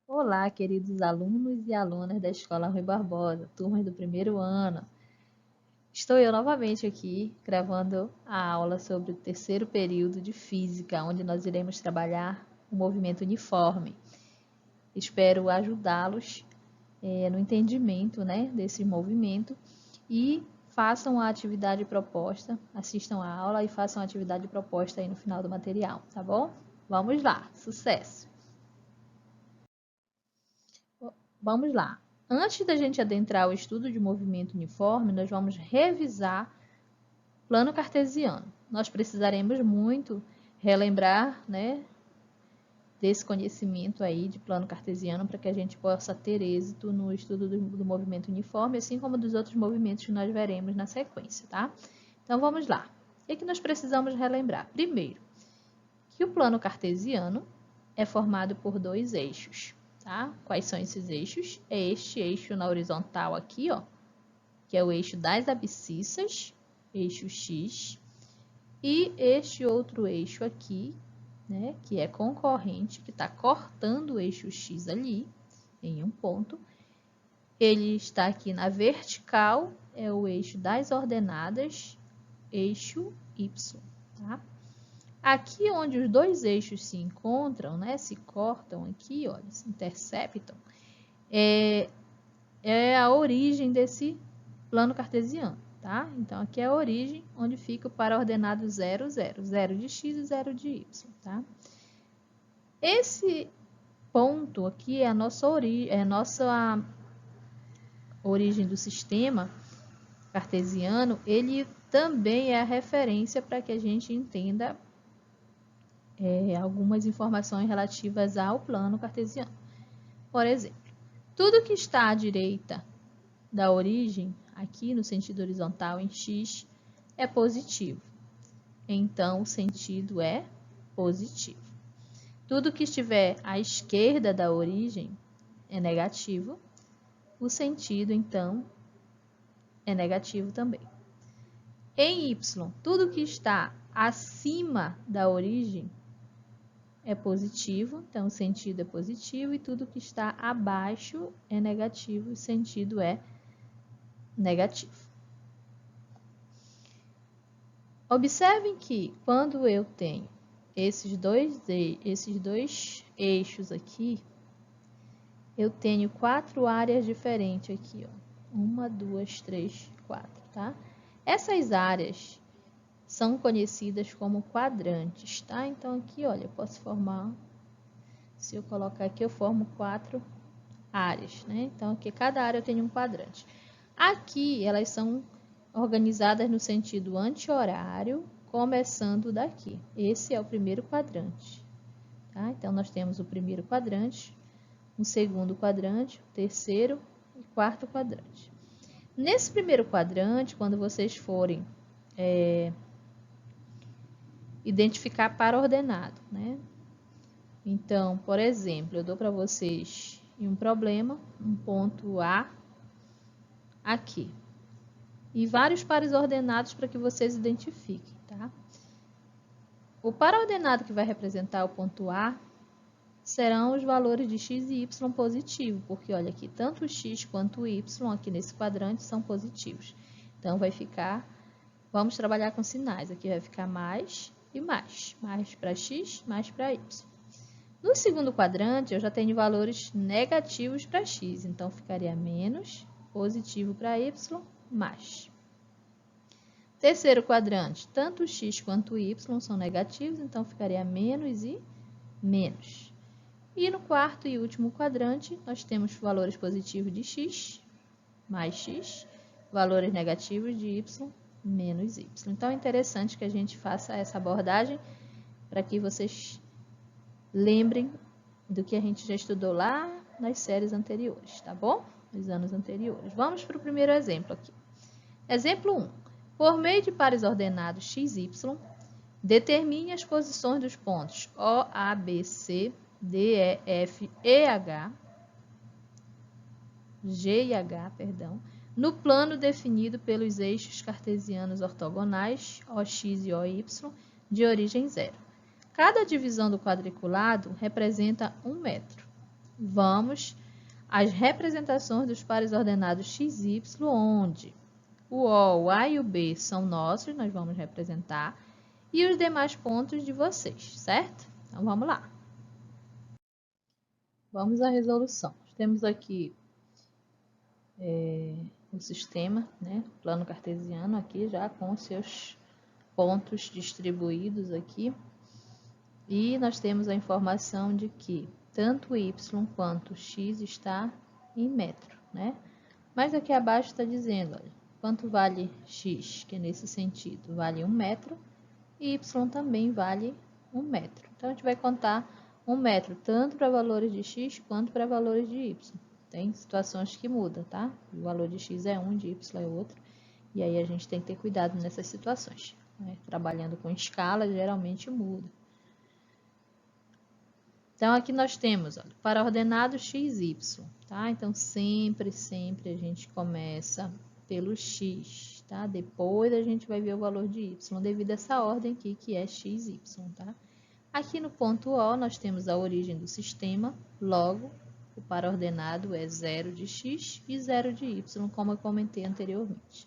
Olá, queridos alunos e alunas da Escola Rui Barbosa, turmas do primeiro ano. Estou eu novamente aqui gravando a aula sobre o terceiro período de Física, onde nós iremos trabalhar o movimento uniforme. Espero ajudá-los no entendimento, desse movimento e façam a atividade proposta, assistam a aula e façam a atividade proposta aí no final do material, tá bom? Vamos lá, sucesso! Vamos lá. Antes da gente adentrar o estudo de movimento uniforme, nós vamos revisar plano cartesiano. Nós precisaremos muito relembrar, desse conhecimento aí de plano cartesiano para que a gente possa ter êxito no estudo do movimento uniforme, assim como dos outros movimentos que nós veremos na sequência, tá? Então, vamos lá. O que nós precisamos relembrar? Primeiro, que o plano cartesiano é formado por dois eixos. Tá? Quais são esses eixos? É este eixo na horizontal aqui, ó, que é o eixo das abscissas, eixo X, e este outro eixo aqui, que é concorrente, que está cortando o eixo X ali, em um ponto. Ele está aqui na vertical, é o eixo das ordenadas, eixo Y, tá? Aqui onde os dois eixos se encontram, se cortam aqui, olha, se interceptam, é a origem desse plano cartesiano, tá? Então, aqui é a origem onde fica o para-ordenado 0, 0. 0 de x e 0 de y, tá? Esse ponto aqui é a nossa origem do sistema cartesiano, ele também é a referência para que a gente entenda algumas informações relativas ao plano cartesiano. Por exemplo, tudo que está à direita da origem, aqui no sentido horizontal em x, é positivo. Então, o sentido é positivo. Tudo que estiver à esquerda da origem é negativo. O sentido, então, é negativo também. Em y, tudo que está acima da origem é positivo, então o sentido é positivo, e tudo que está abaixo é negativo, o sentido é negativo. Observem que quando eu tenho esses dois eixos aqui, eu tenho 4 áreas diferentes aqui, ó. 1, 2, 3, 4, tá? Essas áreas são conhecidas como quadrantes, tá? Então, aqui, olha, eu posso formar, se eu colocar aqui, eu formo 4 áreas, né? Então, aqui, cada área eu tenho um quadrante. Aqui, elas são organizadas no sentido anti-horário, começando daqui. Esse é o primeiro quadrante, tá? Então, nós temos o primeiro quadrante, o segundo quadrante, o terceiro e quarto quadrante. Nesse primeiro quadrante, quando vocês forem identificar para ordenado, né? Então, por exemplo, eu dou para vocês um problema, um ponto A aqui. E vários pares ordenados para que vocês identifiquem, tá? O par ordenado que vai representar o ponto A serão os valores de x e y positivo, porque olha aqui, tanto o x quanto o y aqui nesse quadrante são positivos. Então, vai ficar, vamos trabalhar com sinais, aqui vai ficar mais e mais. Mais para x, mais para y. No segundo quadrante, eu já tenho valores negativos para x, então ficaria menos, positivo para y, mais. Terceiro quadrante, tanto o x quanto o y são negativos, então ficaria menos e menos. E no quarto e último quadrante, nós temos valores positivos de x, mais x, valores negativos de y, menos y. Então, é interessante que a gente faça essa abordagem para que vocês lembrem do que a gente já estudou lá nas séries anteriores, tá bom? Nos anos anteriores. Vamos para o primeiro exemplo aqui. Exemplo 1. Por meio de pares ordenados x, y, determine as posições dos pontos O, A, B, C, D, E, F, E, H, G e H, no plano definido pelos eixos cartesianos ortogonais OX e OY de origem zero. Cada divisão do quadriculado representa 1 metro. vamos às representações dos pares ordenados x, y, onde o O, o A e o B são nossos, nós vamos representar, e os demais pontos de vocês, certo? Então, vamos lá. Vamos à resolução. Temos aqui o sistema, né? Plano cartesiano aqui já com seus pontos distribuídos aqui. E nós temos a informação de que tanto y quanto x está em metro, né? Mas aqui abaixo está dizendo, olha, quanto vale x, que é nesse sentido, vale 1 metro, e y também vale 1 metro. Então, a gente vai contar 1 metro tanto para valores de x quanto para valores de y. Tem situações que mudam, tá? O valor de x é 1, de y é outro, e aí a gente tem que ter cuidado nessas situações, né? Trabalhando com escala, geralmente muda. Então, aqui nós temos, olha, para ordenado x, y, tá? Então, sempre a gente começa pelo x, tá? Depois a gente vai ver o valor de y, devido a essa ordem aqui, que é x, y, tá? Aqui no ponto O, nós temos a origem do sistema, logo, o para ordenado é 0 de x e 0 de y, como eu comentei anteriormente.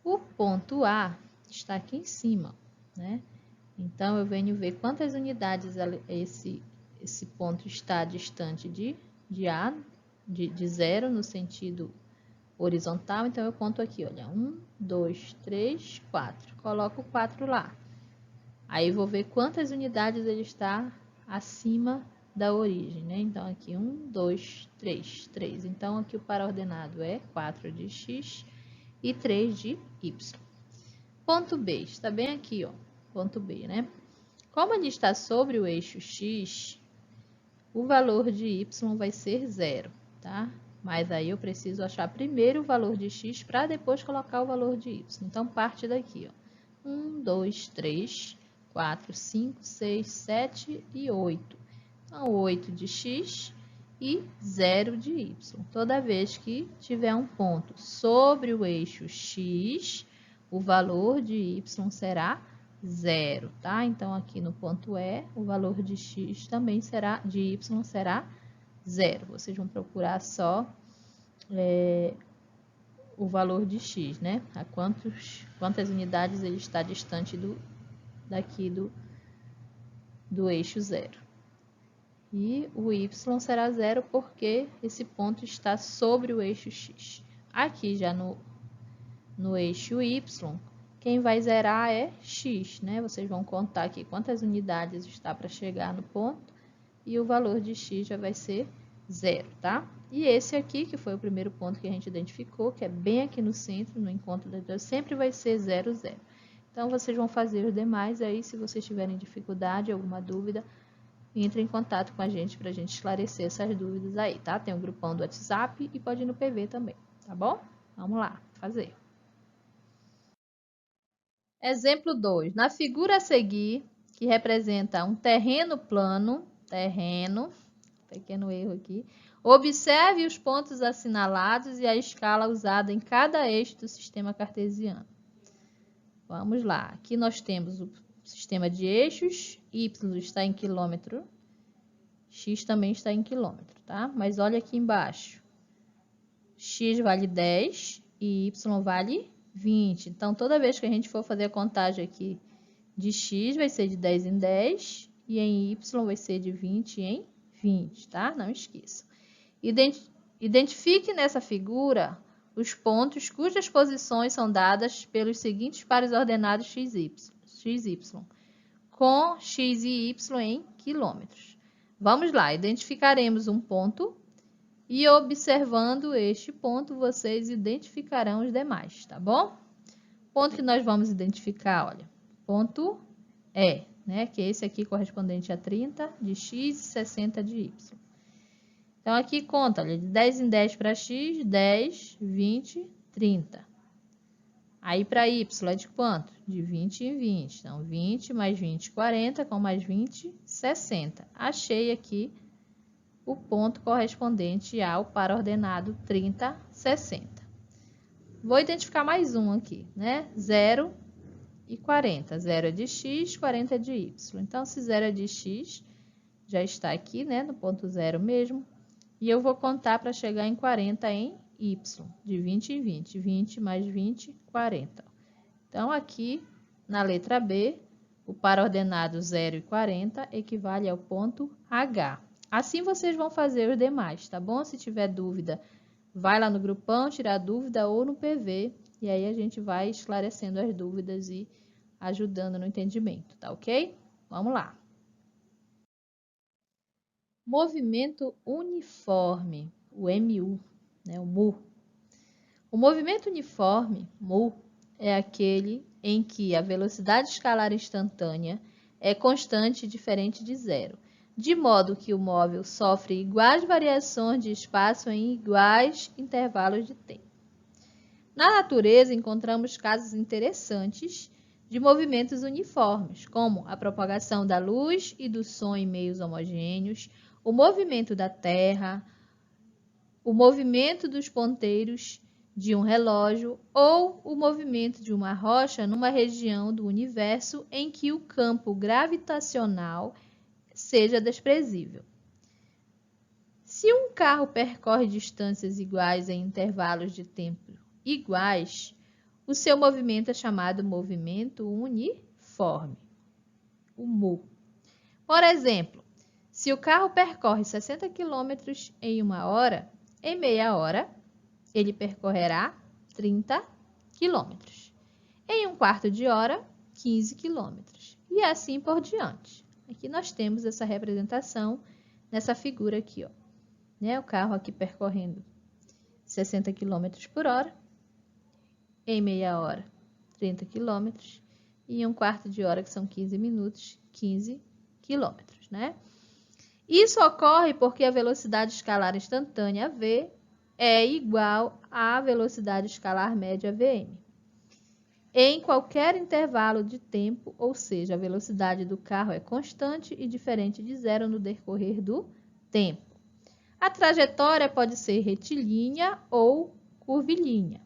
O ponto A está aqui em cima, né? Então, eu venho ver quantas unidades esse ponto está distante de A, de 0 no sentido horizontal. Então, eu conto aqui, olha, 1, 2, 3, 4. Coloco 4 lá. Aí, vou ver quantas unidades ele está acima da origem, né? Então, aqui 1, 2, 3, 3. Então, aqui o para ordenado é 4 de x e 3 de y. Ponto B, está bem aqui, ó. Ponto B, né? Como ele está sobre o eixo x, o valor de y vai ser 0, tá? Mas aí eu preciso achar primeiro o valor de x para depois colocar o valor de y. Então, parte daqui, ó. 1, 2, 3, 4, 5, 6, 7 e 8. Então, 8 de x e 0 de y. Toda vez que tiver um ponto sobre o eixo x, o valor de y será 0, tá? Então, aqui no ponto E, o valor de x também será, de y será 0. Vocês vão procurar só o valor de x, né? A quantas unidades ele está distante daqui do eixo 0. E o y será 0 porque esse ponto está sobre o eixo x. Aqui já no eixo y, quem vai zerar é x, né? Vocês vão contar aqui quantas unidades está para chegar no ponto e o valor de x já vai ser 0, tá? E esse aqui, que foi o primeiro ponto que a gente identificou, que é bem aqui no centro, no encontro das duas, sempre vai ser 0, 0. Então, vocês vão fazer os demais aí, se vocês tiverem dificuldade, alguma dúvida, entre em contato com a gente para a gente esclarecer essas dúvidas aí, tá? Tem um grupão do WhatsApp e pode ir no PV também, tá bom? Vamos lá, fazer. Exemplo 2. Na figura a seguir, que representa um terreno plano, pequeno erro aqui, observe os pontos assinalados e a escala usada em cada eixo do sistema cartesiano. Vamos lá. Aqui nós temos o sistema de eixos, y está em quilômetro, x também está em quilômetro, tá? Mas olha aqui embaixo. X vale 10 e y vale 20. Então, toda vez que a gente for fazer a contagem aqui de x, vai ser de 10 em 10 e em y vai ser de 20 em 20, tá? Não esqueça. Identifique nessa figura os pontos cujas posições são dadas pelos seguintes pares ordenados x, y, com x e y em quilômetros. Vamos lá, identificaremos um ponto e observando este ponto, vocês identificarão os demais, tá bom? Ponto que nós vamos identificar, olha, ponto E, né? Que é esse aqui correspondente a 30 de x e 60 de y. Então, aqui conta, olha, de 10 em 10 para x, 10, 20, 30. Aí, para y, é de quanto? De 20 em 20. Então, 20 mais 20, 40, com mais 20, 60. Achei aqui o ponto correspondente ao para ordenado 30, 60. Vou identificar mais um aqui, né? 0 e 40. 0 é de x, 40 é de y. Então, se 0 é de x, já está aqui, né, no ponto 0 mesmo. E eu vou contar para chegar em 40 em y, de 20 em 20. 20 mais 20, 40. Então, aqui, na letra B, o par ordenado 0 e 40 equivale ao ponto H. Assim, vocês vão fazer os demais, tá bom? Se tiver dúvida, vai lá no grupão, tirar dúvida ou no PV. E aí, a gente vai esclarecendo as dúvidas e ajudando no entendimento, tá ok? Vamos lá. Movimento uniforme, o MU, né, o MU. O movimento uniforme, MU, é aquele em que a velocidade escalar instantânea é constante e diferente de zero, de modo que o móvel sofre iguais variações de espaço em iguais intervalos de tempo. Na natureza, encontramos casos interessantes de movimentos uniformes, como a propagação da luz e do som em meios homogêneos, o movimento da Terra, o movimento dos ponteiros de um relógio ou o movimento de uma rocha numa região do universo em que o campo gravitacional seja desprezível. Se um carro percorre distâncias iguais em intervalos de tempo iguais, o seu movimento é chamado movimento uniforme, o MU. Por exemplo, se o carro percorre 60 km em 1 hora, em meia hora, ele percorrerá 30 km. Em 1/4 de hora, 15 km. E assim por diante. Aqui nós temos essa representação nessa figura aqui, ó. Né? O carro aqui percorrendo 60 km por hora, em meia hora, 30 km, e em 1/4 de hora, que são 15 minutos, 15 km, né? Isso ocorre porque a velocidade escalar instantânea v é igual à velocidade escalar média Vm. Em qualquer intervalo de tempo, ou seja, a velocidade do carro é constante e diferente de zero no decorrer do tempo. A trajetória pode ser retilínea ou curvilínea.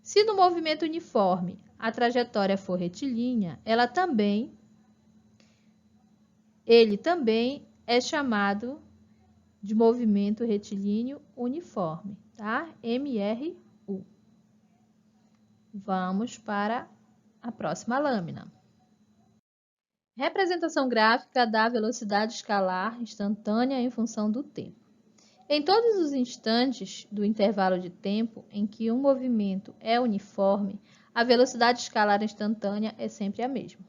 Se no movimento uniforme a trajetória for retilínea, ele também é chamado de movimento retilíneo uniforme, tá? MRU. Vamos para a próxima lâmina. Representação gráfica da velocidade escalar instantânea em função do tempo. Em todos os instantes do intervalo de tempo em que um movimento é uniforme, a velocidade escalar instantânea é sempre a mesma.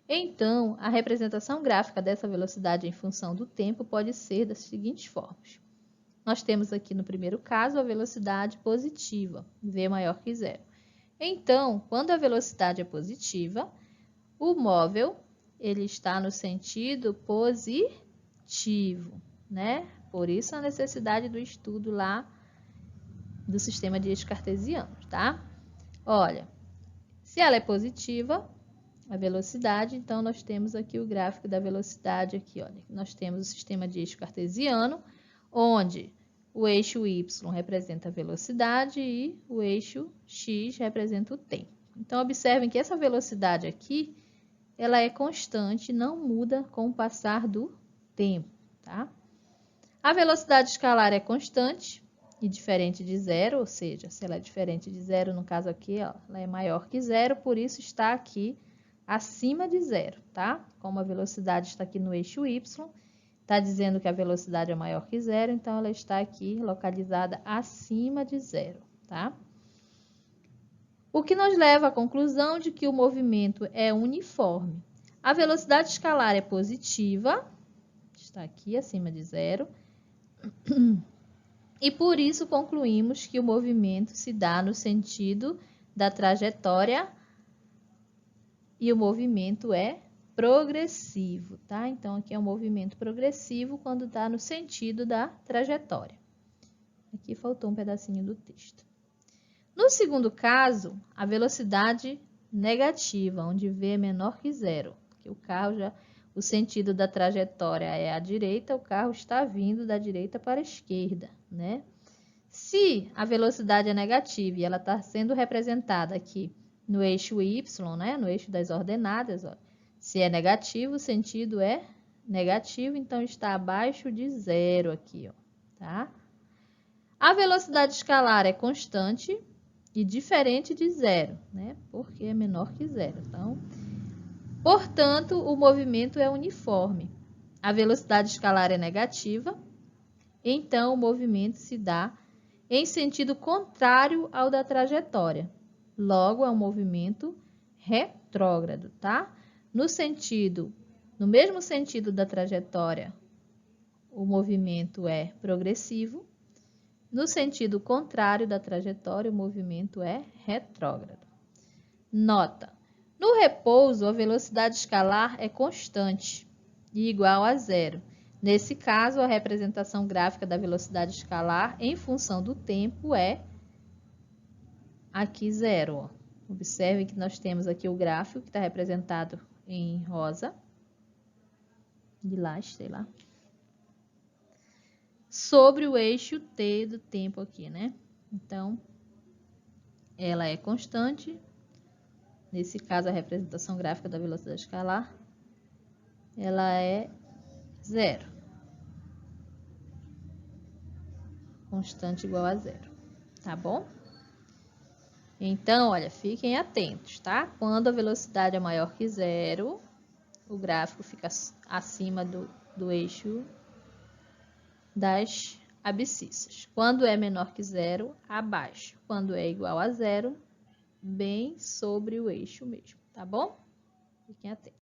Então, a representação gráfica dessa velocidade em função do tempo pode ser das seguintes formas. Nós temos aqui no primeiro caso a velocidade positiva, v maior que zero. Então, quando a velocidade é positiva, o móvel ele está no sentido positivo, né? Por isso a necessidade do estudo lá do sistema de eixos cartesianos, tá? Olha, se ela é positiva, a velocidade, então nós temos aqui o gráfico da velocidade aqui, olha. Nós temos o sistema de eixo cartesiano, onde o eixo y representa a velocidade e o eixo x representa o tempo. Então, observem que essa velocidade aqui, ela é constante, não muda com o passar do tempo, tá? A velocidade escalar é constante e diferente de zero, ou seja, se ela é diferente de zero, no caso aqui, ó, ela é maior que zero, por isso está aqui acima de zero, tá? Como a velocidade está aqui no eixo y, está dizendo que a velocidade é maior que zero, então ela está aqui localizada acima de zero, tá? O que nos leva à conclusão de que o movimento é uniforme. A velocidade escalar é positiva, está aqui acima de zero, e por isso concluímos que o movimento se dá no sentido da trajetória e o movimento é progressivo, tá? Então, aqui é um movimento progressivo quando está no sentido da trajetória. Aqui faltou um pedacinho do texto. No segundo caso, a velocidade negativa, onde v é menor que zero, porque o carro o sentido da trajetória é à direita, o carro está vindo da direita para a esquerda, né? Se a velocidade é negativa e ela está sendo representada aqui no eixo y, né? No eixo das ordenadas, ó. Se é negativo, o sentido é negativo, então está abaixo de zero aqui, ó, tá? A velocidade escalar é constante e diferente de zero, né? Porque é menor que zero. Então, portanto, o movimento é uniforme. A velocidade escalar é negativa, então o movimento se dá em sentido contrário ao da trajetória. Logo, é um movimento retrógrado, tá? No mesmo sentido da trajetória, o movimento é progressivo. No sentido contrário da trajetória, o movimento é retrógrado. Nota: no repouso, a velocidade escalar é constante e igual a zero. Nesse caso, a representação gráfica da velocidade escalar em função do tempo é aqui zero. Ó. Observe que nós temos aqui o gráfico que está representado em rosa, lilás, sei lá, sobre o eixo t do tempo aqui, né? Então, ela é constante. Nesse caso, a representação gráfica da velocidade escalar, ela é zero. Constante igual a zero, tá bom? Então, olha, fiquem atentos, tá? Quando a velocidade é maior que zero, o gráfico fica acima do eixo das abscissas. Quando é menor que zero, abaixo. Quando é igual a zero, bem sobre o eixo mesmo, tá bom? Fiquem atentos.